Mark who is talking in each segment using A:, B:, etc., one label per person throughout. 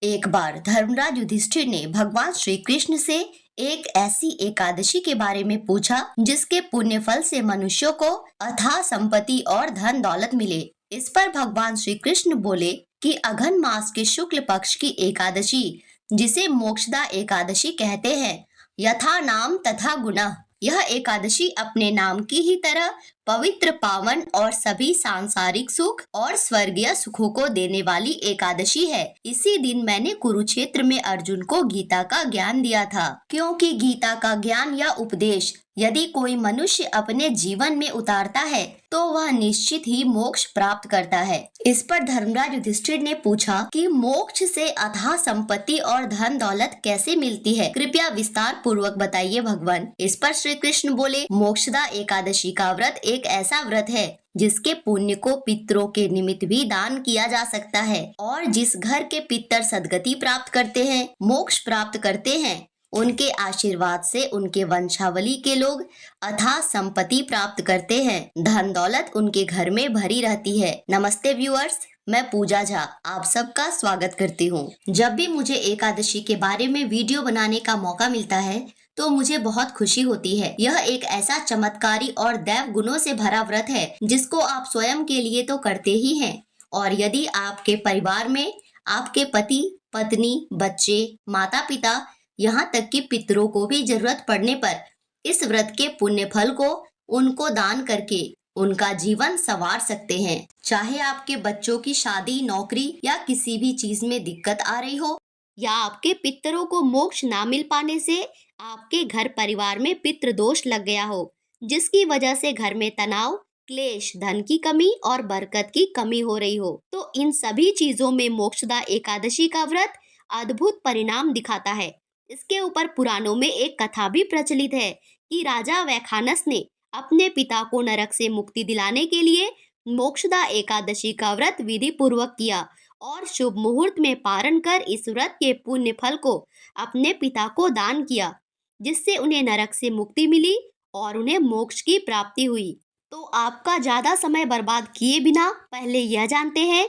A: एक बार धर्मराज युधिष्ठिर ने भगवान श्री कृष्ण से एक ऐसी एकादशी के बारे में पूछा जिसके पुण्य फल से मनुष्यों को अथाह संपत्ति और धन दौलत मिले। इस पर भगवान श्री कृष्ण बोले कि अघन मास के शुक्ल पक्ष की एकादशी, जिसे मोक्षदा एकादशी कहते हैं, यथा नाम तथा गुणः, यह एकादशी अपने नाम की ही तरह पवित्र, पावन और सभी सांसारिक सुख और स्वर्गीय सुखों को देने वाली एकादशी है। इसी दिन मैंने कुरुक्षेत्र में अर्जुन को गीता का ज्ञान दिया था, क्योंकि गीता का ज्ञान या उपदेश यदि कोई मनुष्य अपने जीवन में उतारता है तो वह निश्चित ही मोक्ष प्राप्त करता है। इस पर धर्मराज युधिष्ठिर ने पूछा कि मोक्ष से अथाह संपत्ति और धन दौलत कैसे मिलती है, कृपया विस्तार पूर्वक बताइए भगवान। इस पर श्री कृष्ण बोले, मोक्षदा एकादशी का व्रत एक ऐसा व्रत है जिसके पुण्य को पितरों के निमित्त भी दान किया जा सकता है, और जिस घर के पितर सदगति प्राप्त करते हैं, मोक्ष प्राप्त करते हैं, उनके आशीर्वाद से उनके वंशावली के लोग अथाह संपत्ति प्राप्त करते हैं। धन दौलत उनके घर में भरी रहती है। नमस्ते व्यूअर्स, मैं पूजा झा आप सबका स्वागत करती हूँ। जब भी मुझे एकादशी के बारे में वीडियो बनाने का मौका मिलता है तो मुझे बहुत खुशी होती है। यह एक ऐसा चमत्कारी और दैव गुणों से भरा व्रत है जिसको आप स्वयं के लिए तो करते ही हैं, और यदि आपके परिवार में आपके पति, पत्नी, बच्चे, माता पिता, यहाँ तक कि पितरों को भी जरूरत पड़ने पर इस व्रत के पुण्य फल को उनको दान करके उनका जीवन संवार सकते हैं। चाहे आपके बच्चों की शादी, नौकरी या किसी भी चीज में दिक्कत आ रही हो, या आपके पितरों को मोक्ष ना मिल पाने से आपके घर परिवार में पितृ दोष लग गया हो, जिसकी वजह से घर में तनाव, क्लेश, धन की कमी और बरकत की कमी हो रही हो, तो इन सभी चीजों में मोक्षदा एकादशी का व्रत अद्भुत परिणाम दिखाता है। इसके ऊपर पुराणों में एक कथा भी प्रचलित है कि राजा वैखानस ने अपने पिता को नरक से मुक्ति दिलाने के लिए मोक्षदा एकादशी का व्रत विधि पूर्वक किया और शुभ मुहूर्त में पारण कर इस व्रत के पुण्य फल को अपने पिता को दान किया, जिससे उन्हें नरक से मुक्ति मिली और उन्हें मोक्ष की प्राप्ति हुई। तो आपका ज्यादा समय बर्बाद किए बिना पहले यह जानते हैं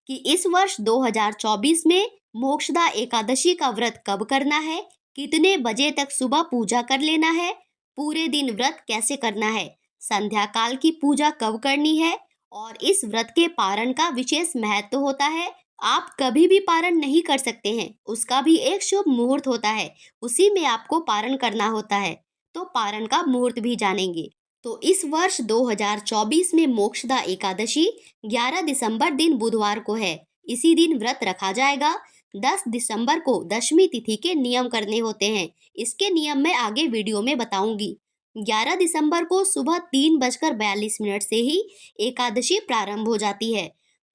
A: कि इस वर्ष 2024 में मोक्षदा एकादशी का व्रत कब करना है, कितने बजे तक सुबह पूजा कर लेना है, पूरे दिन व्रत कैसे करना है, संध्या काल की पूजा कब करनी है, और इस व्रत के पारण का विशेष महत्व होता है। आप कभी भी पारण नहीं कर सकते हैं, उसका भी एक शुभ मुहूर्त होता है, उसी में आपको पारण करना होता है। तो पारण का मुहूर्त भी जानेंगे। तो इस वर्ष 2024 में मोक्षदा एकादशी 11 दिसंबर दिन बुधवार को है। इसी दिन व्रत रखा जाएगा। 10 दिसंबर को दशमी तिथि के नियम करने होते हैं। इसके नियम मैं आगे वीडियो में बताऊंगी। 11 दिसंबर को सुबह 3:42 से ही एकादशी प्रारंभ हो जाती है।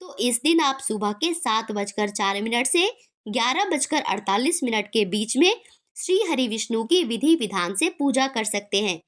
A: तो इस दिन आप सुबह के 7:04 से 11:48 के बीच में श्री हरि विष्णु की विधि विधान से पूजा कर सकते हैं।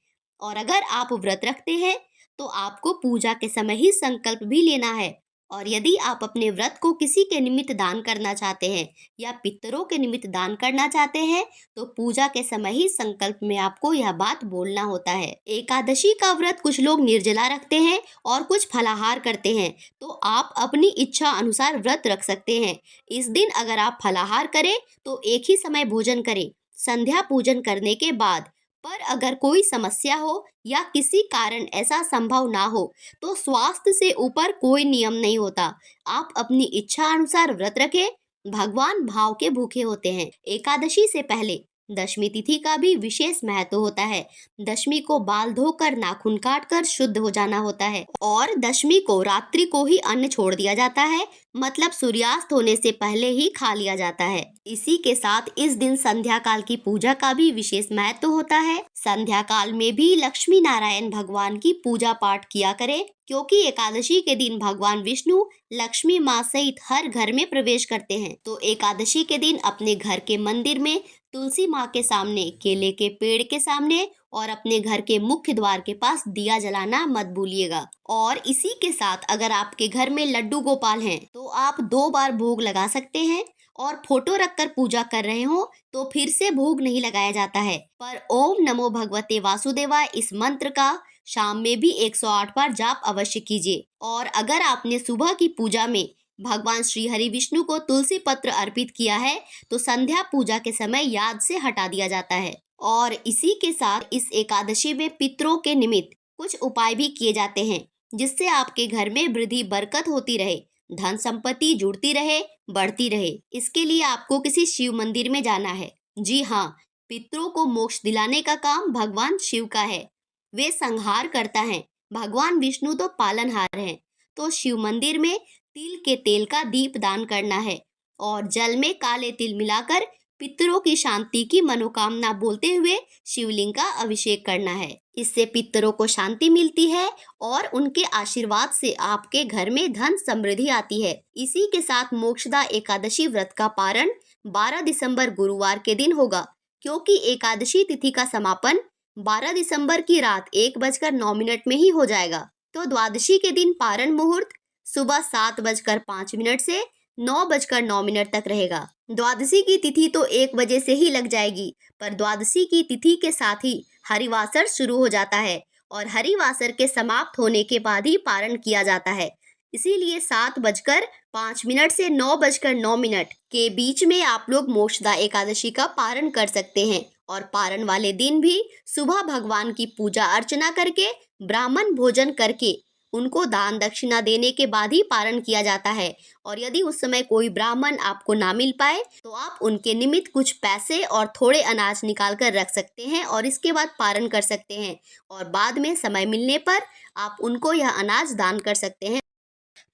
A: और अगर आप व्रत रखते हैं तो आपको पूजा के समय ही संकल्प भी लेना है। और यदि आप अपने व्रत को किसी के निमित्त दान करना चाहते हैं या पितरों के निमित्त दान करना चाहते हैं तो पूजा के समय ही संकल्प में आपको यह बात बोलना होता है। एकादशी का व्रत कुछ लोग निर्जला रखते हैं और कुछ फलाहार करते हैं, तो आप अपनी इच्छा अनुसार व्रत रख सकते हैं। इस दिन अगर आप फलाहार करें तो एक ही समय भोजन करें संध्या पूजन करने के बाद। पर अगर कोई समस्या हो या किसी कारण ऐसा संभव ना हो तो स्वास्थ्य से ऊपर कोई नियम नहीं होता। आप अपनी इच्छा अनुसार व्रत रखें। भगवान भाव के भूखे होते हैं। एकादशी से पहले दशमी तिथि का भी विशेष महत्व होता है। दशमी को बाल धोकर नाखून काटकर शुद्ध हो जाना होता है, और दशमी को रात्रि को ही अन्न छोड़ दिया जाता है, मतलब सूर्यास्त होने से पहले ही खा लिया जाता है। इसी के साथ इस दिन संध्या काल की पूजा का भी विशेष महत्व होता है। संध्या काल में भी लक्ष्मी नारायण भगवान की पूजा पाठ किया करें, क्योंकि एकादशी के दिन भगवान विष्णु लक्ष्मी माँ सहित हर घर में प्रवेश करते हैं। तो एकादशी के दिन अपने घर के मंदिर में तुलसी माँ के सामने, केले के पेड़ के सामने और अपने घर के मुख्य द्वार के पास दिया जलाना मत भूलिएगा। और इसी के साथ अगर आपके घर में लड्डू गोपाल हैं तो आप 2 बार भोग लगा सकते हैं, और फोटो रखकर पूजा कर रहे हो तो फिर से भोग नहीं लगाया जाता है। पर ओम नमो भगवते वासुदेवाय इस मंत्र का शाम में भी 108 बार जाप अवश्य कीजिए। और अगर आपने सुबह की पूजा में भगवान श्री हरि विष्णु को तुलसी पत्र अर्पित किया है तो संध्या पूजा के समय याद से हटा दिया जाता है। और इसी के साथ इस एकादशी में पितरों के निमित्त कुछ उपाय भी किए जाते हैं, जिससे आपके घर में वृद्धि बरकत होती रहे, धन संपत्ति जुड़ती रहे, बढ़ती रहे। इसके लिए आपको किसी शिव मंदिर में जाना है। जी हाँ, पितरों को मोक्ष दिलाने का काम भगवान शिव का है। वे संहार करता है, भगवान विष्णु तो पालनहार हैं। तो शिव मंदिर में तिल के तेल का दीप दान करना है और जल में काले तिल मिलाकर पितरों की शांति की मनोकामना बोलते हुए शिवलिंग का अभिषेक करना है। इससे पितरों को शांति मिलती है और उनके आशीर्वाद से आपके घर में धन समृद्धि आती है। इसी के साथ मोक्षदा एकादशी व्रत का पारण 12 दिसंबर गुरुवार के दिन होगा, क्योंकि एकादशी तिथि का समापन 12 दिसंबर की रात 1:09 में ही हो जाएगा। तो द्वादशी के दिन पारण मुहूर्त सुबह 7:05 से 9:09 तक रहेगा। द्वादशी की तिथि तो 1 बजे से ही लग जाएगी, पर द्वादशी की तिथि के साथ ही हरिवासर शुरू हो जाता है और हरिवासर के समाप्त होने के बाद ही पारण किया जाता है। इसीलिए 7:05 से 9:09 के बीच में आप लोग मोक्षदा एकादशी का पारण कर सकते हैं। और पारण वाले दिन भी सुबह भगवान की पूजा अर्चना करके ब्राह्मण भोजन करके उनको दान दक्षिणा देने के बाद ही पारण किया जाता है। और यदि उस समय कोई ब्राह्मण आपको ना मिल पाए तो आप उनके निमित्त कुछ पैसे और थोड़े अनाज निकाल कर रख सकते हैं और इसके बाद पारण कर सकते हैं। और बाद में समय मिलने पर आप उनको यह अनाज दान कर सकते हैं।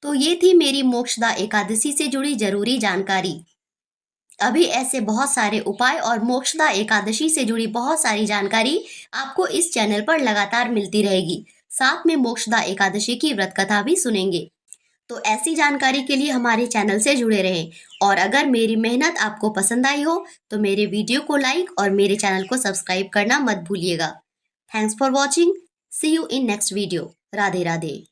A: तो ये थी मेरी मोक्षदा एकादशी से जुड़ी जरूरी जानकारी। अभी ऐसे बहुत सारे उपाय और मोक्षदा एकादशी से जुड़ी बहुत सारी जानकारी आपको इस चैनल पर लगातार मिलती रहेगी। साथ में मोक्षदा एकादशी की व्रत कथा भी सुनेंगे। तो ऐसी जानकारी के लिए हमारे चैनल से जुड़े रहें। और अगर मेरी मेहनत आपको पसंद आई हो तो मेरे वीडियो को लाइक और मेरे चैनल को सब्सक्राइब करना मत भूलिएगा। Thanks for watching. See you in next video. Radhe Radhe.